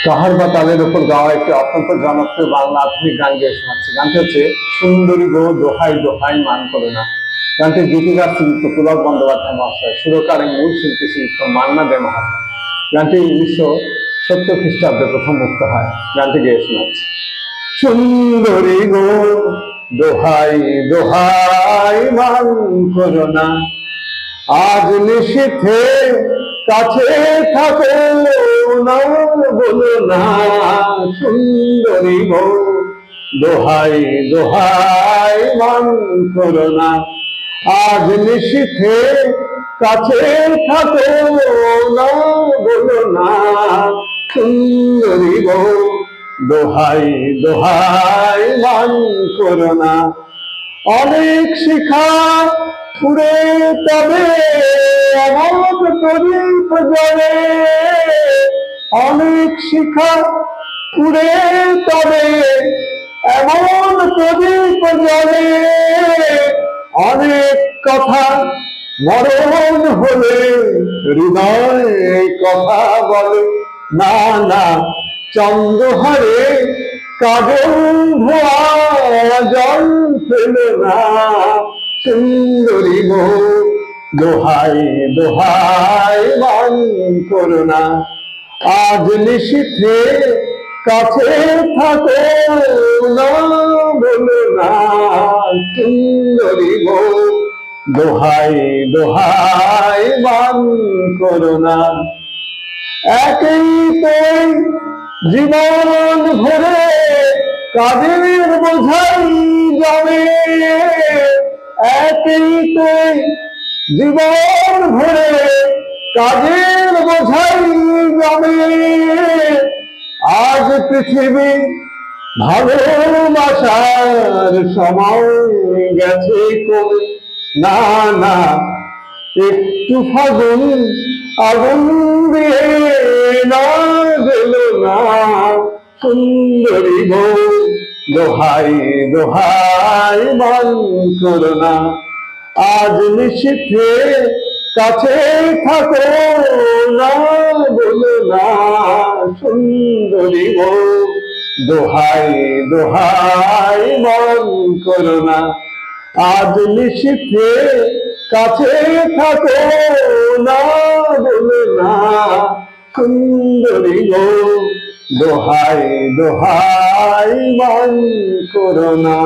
শহর বা তালের উপর গাওয়া একটি অত্যন্ত জনপ্রিয় বাংলা আধুনিক গান গেয়ে শোনাচ্ছে। গানটি হচ্ছে সুন্দরী গো দোহাই দোহাই মান করে না। গানটির গীতিকার শ্রীযুক্ত পুলক বন্দ্যোপাধ্যায় মহাশয়, সুরকার এবং মূল শিল্পী শ্রীযুক্ত মান্না দে মহাশয়। গানটি 1970 খ্রিস্টাব্দে প্রথম মুক্ত হয়। গানটি গেয়ে শোনাচ্ছে। সুন্দরী গো দোহাই দোহাই মান করো না, আজ নিশীথে কাছে থাকো না, বলো না সুন্দরী গো দোহাই দোহাই মান করো না, আজ নিশীথে কাছে থাকো না, বলো না সুন্দরী গো দোহাই দোহাই মান করো না। অনেক শিখা পুরে তবে এমন প্রদীপ জ্বলে, অনেক শিখা পুরে তবে এমন প্রদীপ জ্বলে, অনেক কথা মরণ হলে হৃদয় কথা বলে, না না চন্দ্রহারে কাজল ধোয়া জল ফেলে না, সুন্দরী গো দোহাই দোহাই মান করো না, আজ নিশীথে কাছে থাকো না, বলো না সুন্দরী গো দোহাই দোহাই মান করো না। একই তোই জীবন ভরে কাজের বোঝাই জমে, একই তোই জীবন ভরে কাজের বোঝাই জমে, আজ পৃথিবী ভালোবাসার সময় গেছে কমে, না না একটু ফাগুন আগুন দিয়ে না গেল না, সুন্দরী গো দোহাই দোহাই মান করো না, আজ নিশীথে কাছে থাকো না, বলো না সুন্দরী গো দোহাই দোহাই মান করো না, আজ নিশীথে কাছে থাকো না, বলো না সুন্দরী গো দোহাই দোহাই মান করো না।